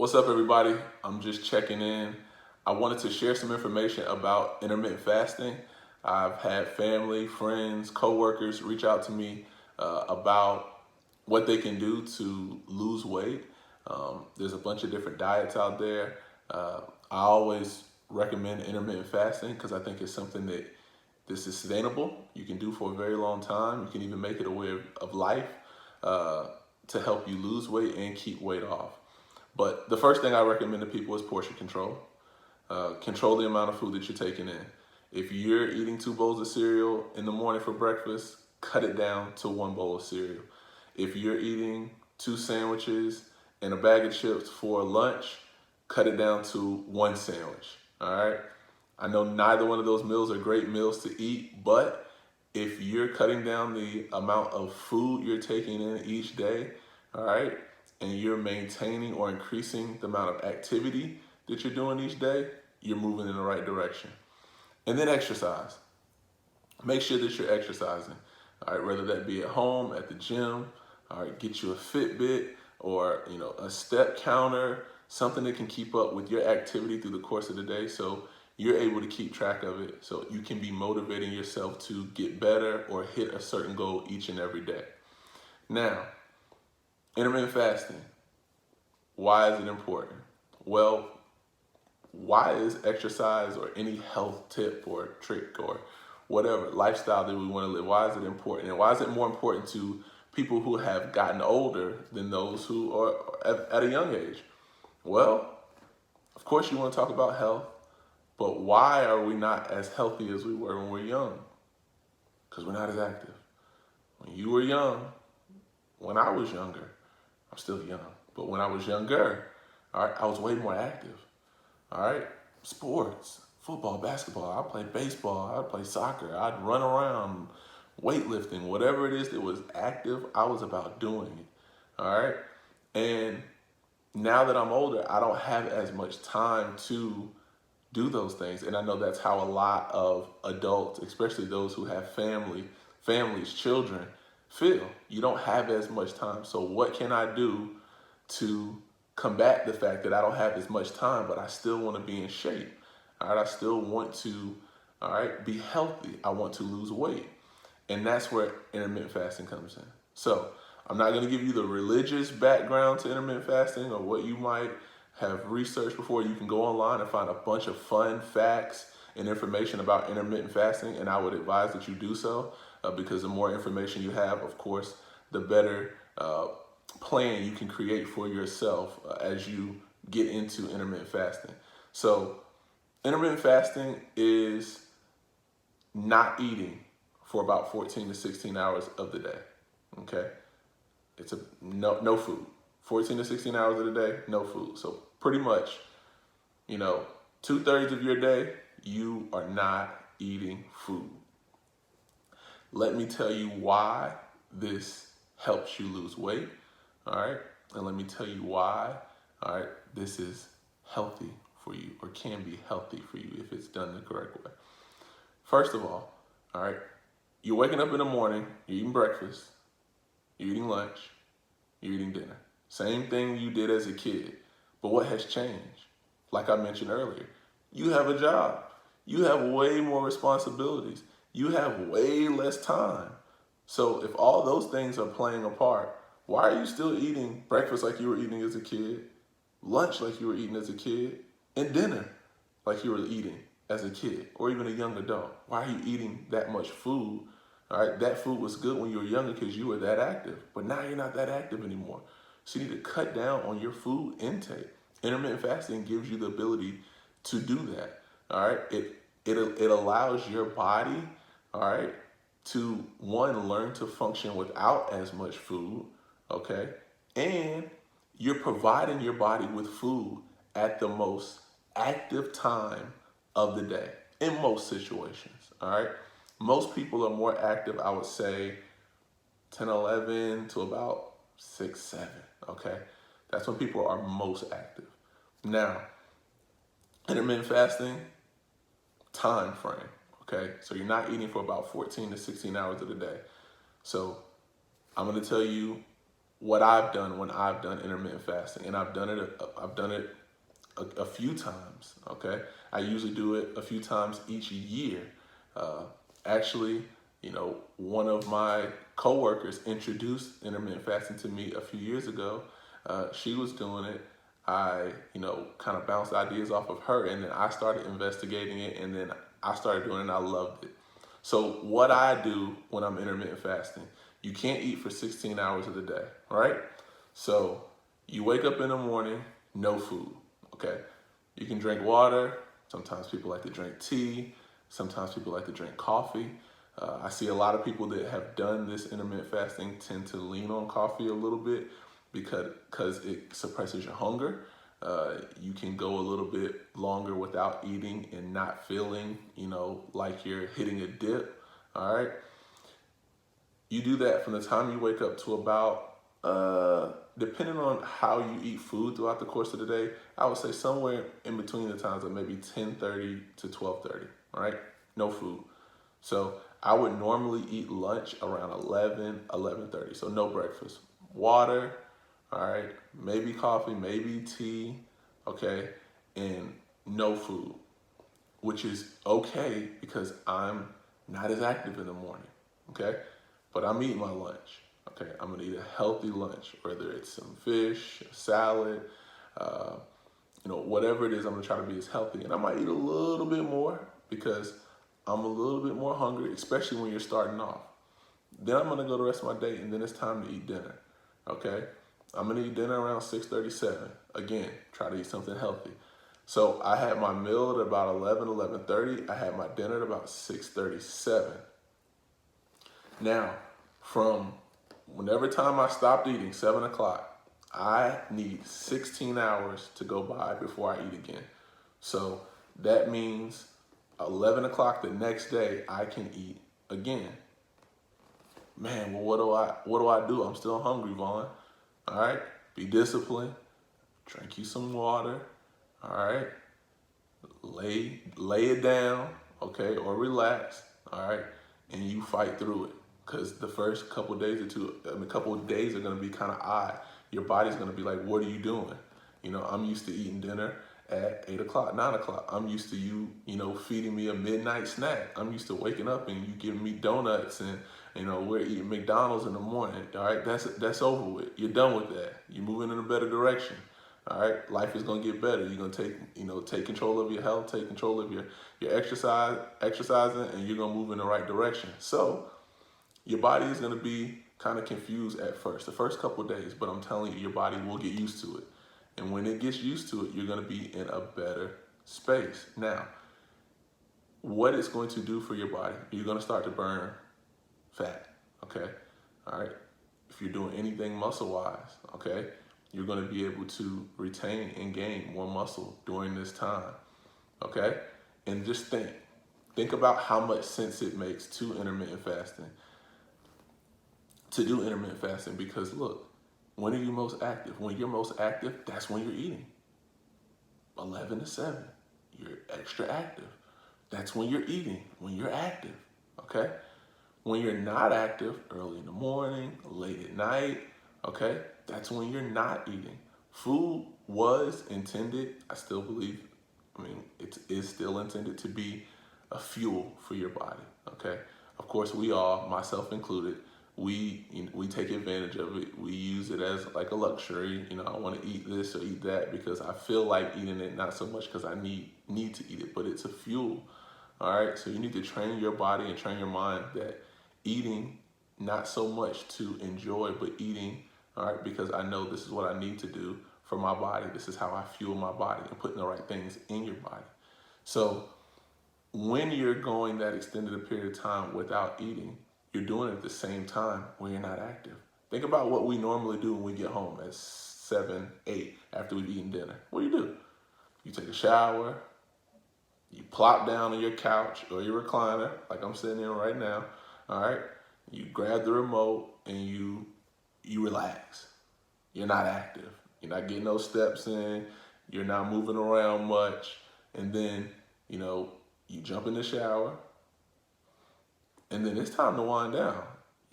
What's up, everybody? I'm just checking in. I wanted to share some information about intermittent fasting. I've had family, friends, coworkers reach out to me about what they can do to lose weight. There's a bunch of different diets out there. I always recommend intermittent fasting because I think it's something that this is sustainable. You can do for a very long time. You can even make it a way of life to help you lose weight and keep weight off. But the first thing I recommend to people is portion control. Control the amount of food that you're taking in. If you're eating 2 bowls of cereal in the morning for breakfast, cut it down to 1 bowl of cereal. If you're eating 2 sandwiches and a bag of chips for lunch, cut it down to 1 sandwich, all right? I know neither one of those meals are great meals to eat, but if you're cutting down the amount of food you're taking in each day, all right, and you're maintaining or increasing the amount of activity that you're doing each day, you're moving in the right direction. And then exercise. Make sure that you're exercising, all right, whether that be at home, at the gym, all right, get you a Fitbit or, a step counter, something that can keep up with your activity through the course of the day so you're able to keep track of it so you can be motivating yourself to get better or hit a certain goal each and every day. Now, intermittent fasting, why is it important? Well, why is exercise or any health tip or trick or whatever lifestyle that we want to live, why is it important? And why is it more important to people who have gotten older than those who are at a young age? Well, of course you want to talk about health, but why are we not as healthy as we were when we were young? Because we're not as active. When you were young, when I was younger, I'm still young, but when I was younger, all right, I was way more active. All right, sports, football, basketball, I'd play baseball, I'd play soccer, I'd run around, weightlifting, whatever it is that was active, I was about doing it. All right, and now that I'm older, I don't have as much time to do those things. And I know that's how a lot of adults, especially those who have families, children, feel. You don't have as much time. So what can I do to combat the fact that I don't have as much time, but I still want to be in shape? All right, I still want to, all right, be healthy. I want to lose weight. And that's where intermittent fasting comes in. So I'm not going to give you the religious background to intermittent fasting or what you might have researched before. You can go online and find a bunch of fun facts and information about intermittent fasting, and I would advise that you do so because the more information you have, of course, the better plan you can create for yourself as you get into intermittent fasting. So intermittent fasting is not eating for about 14 to 16 hours of the day, okay? It's no food. 14 to 16 hours of the day, no food. So pretty much, 2/3 of your day, you are not eating food. Let me tell you why this helps you lose weight, all right? And let me tell you why, all right, this is healthy for you or can be healthy for you if it's done the correct way. First of all right, you're waking up in the morning, you're eating breakfast, you're eating lunch, you're eating dinner. Same thing you did as a kid. But what has changed? Like I mentioned earlier, you have a job. You have way more responsibilities. You have way less time. So if all those things are playing a part, why are you still eating breakfast like you were eating as a kid, lunch like you were eating as a kid, and dinner like you were eating as a kid or even a young adult? Why are you eating that much food? All right, that food was good when you were younger because you were that active, but now you're not that active anymore. So you need to cut down on your food intake. Intermittent fasting gives you the ability to do that. All right, it allows your body, all right, to one, learn to function without as much food, okay, and you're providing your body with food at the most active time of the day in most situations. All right, most people are more active, I would say 10, 11 to about 6, 7. Okay, that's when people are most active. Now, intermittent fasting, time frame. Okay, so you're not eating for about 14 to 16 hours of the day. So I'm going to tell you what I've done when I've done intermittent fasting, and I've done it a few times. Okay, I usually do it a few times each year. Uh, Actually, one of my coworkers introduced intermittent fasting to me a few years ago. She was doing it. I, kind of bounced ideas off of her, and then I started investigating it, and then I started doing it, and I loved it. So what I do when I'm intermittent fasting, you can't eat for 16 hours of the day, right? So you wake up in the morning, no food, okay? You can drink water. Sometimes people like to drink tea. Sometimes people like to drink coffee. I see a lot of people that have done this intermittent fasting tend to lean on coffee a little bit because it suppresses your hunger. You can go a little bit longer without eating and not feeling, like you're hitting a dip. All right. You do that from the time you wake up to about, depending on how you eat food throughout the course of the day, I would say somewhere in between the times of maybe 10:30 to 12:30. All right. No food. So I would normally eat lunch around 11:30. So no breakfast. Water, all right, maybe coffee, maybe tea, okay, and no food, which is okay because I'm not as active in the morning, okay? But I'm eating my lunch, okay? I'm gonna eat a healthy lunch, whether it's some fish, a salad, uh, whatever it is, I'm gonna try to be as healthy. And I might eat a little bit more because I'm a little bit more hungry, especially when you're starting off. Then I'm gonna go the rest of my day, and then it's time to eat dinner, okay? I'm gonna eat dinner around 6:37. Again, try to eat something healthy. So I had my meal at about 11:30. I had my dinner at about 6:37. Now, from whenever time I stopped eating, 7 o'clock, I need 16 hours to go by before I eat again. So that means 11 o'clock the next day, I can eat again. Man, well, what do I do? I'm still hungry, Vaughn. All right, be disciplined. Drink you some water. All right, lay it down, okay, or relax. All right, and you fight through it. Because the first couple days or two, couple of days are gonna be kind of odd. Your body's gonna be like, "What are you doing?" I'm used to eating dinner at 8 o'clock, 9 o'clock. I'm used to you, feeding me a midnight snack. I'm used to waking up and you giving me donuts and, we're eating McDonald's in the morning. All right, that's over with. You're done with that. You're moving in a better direction. All right, life is gonna get better. You're gonna take control of your health, take control of your exercising, and you're gonna move in the right direction. So your body is gonna be kind of confused at first, the first couple of days, but I'm telling you, your body will get used to it. And when it gets used to it, you're gonna be in a better space. Now, what it's going to do for your body, you're gonna start to burn fat, okay? All right, if you're doing anything muscle-wise, okay, you're gonna be able to retain and gain more muscle during this time, okay? And just think about how much sense it makes to do intermittent fasting, because look, when are you most active? When you're most active, that's when you're eating. 11 to 7, you're extra active. That's when you're eating, when you're active, okay? When you're not active, early in the morning, late at night, okay, that's when you're not eating. Food was intended, I still believe, it is still intended to be a fuel for your body, okay? Of course, we all, myself included, we take advantage of it. We use it as like a luxury. I want to eat this or eat that because I feel like eating it, not so much because I need to eat it, but it's a fuel. All right, so you need to train your body and train your mind that eating, not so much to enjoy, but eating, all right, because I know this is what I need to do for my body. This is how I fuel my body and putting the right things in your body. So when you're going that extended a period of time without eating, you're doing it at the same time when you're not active. Think about what we normally do when we get home at 7, 8 after we've eaten dinner. What do? You take a shower, you plop down on your couch or your recliner, like I'm sitting in right now, all right? You grab the remote and you relax. You're not active. You're not getting those steps in. You're not moving around much. And then, you jump in the shower, and then it's time to wind down.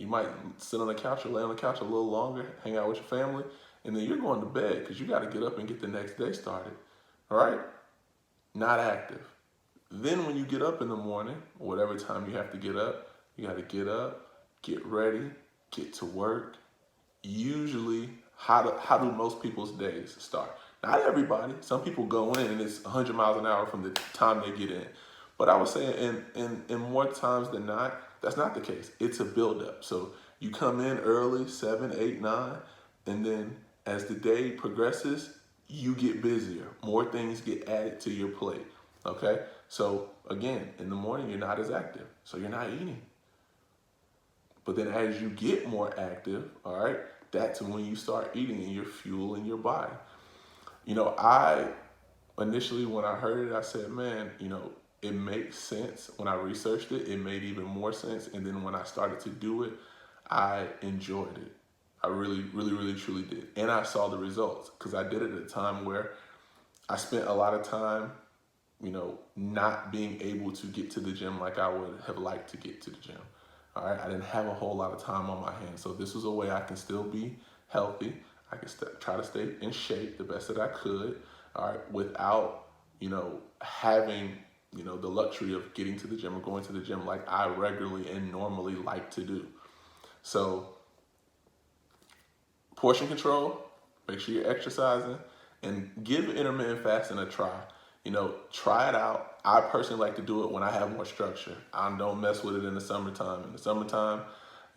You might sit on the couch or lay on the couch a little longer, hang out with your family, and then you're going to bed because you got to get up and get the next day started. All right? Not active. Then when you get up in the morning, whatever time you have to get up, you got to get up, get ready, get to work. Usually, how do most people's days start? Not everybody. Some people go in and it's 100 miles an hour from the time they get in. But I would say in more times than not, that's not the case. It's a buildup. So you come in early, 7, 8, 9, and then as the day progresses, you get busier. More things get added to your plate. Okay? So again, in the morning, you're not as active. So you're not eating. But then as you get more active, all right, that's when you start eating and you're fueling your body. I initially, when I heard it, I said, man, it makes sense. When I researched it, it made even more sense. And then when I started to do it, I enjoyed it. I really, really, really, truly did. And I saw the results because I did it at a time where I spent a lot of time, not being able to get to the gym like I would have liked to get to the gym. All right, I didn't have a whole lot of time on my hands. So this was a way I can still be healthy. I can try to stay in shape the best that I could, all right, without, having, the luxury of getting to the gym or going to the gym like I regularly and normally like to do. So portion control, make sure you're exercising, and give intermittent fasting a try. Try it out. I personally like to do it when I have more structure. I don't mess with it in the summertime. In the summertime,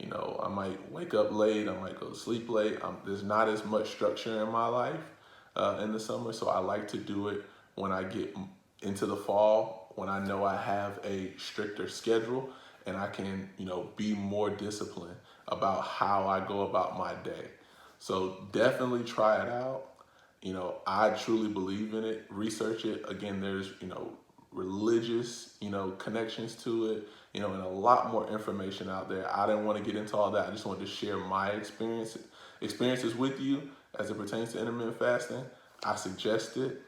I might wake up late. I might go to sleep late. There's not as much structure in my life in the summer, so I like to do it when I get into the fall, when I know I have a stricter schedule and I can, be more disciplined about how I go about my day. So definitely try it out. I truly believe in it. Research it. Again, there's, religious, connections to it, and a lot more information out there. I didn't want to get into all that. I just wanted to share my experiences with you as it pertains to intermittent fasting. I suggest it.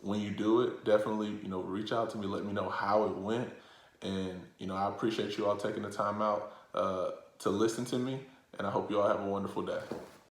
When you do it, definitely, reach out to me. Let me know how it went. And, I appreciate you all taking the time out to listen to me. And I hope you all have a wonderful day.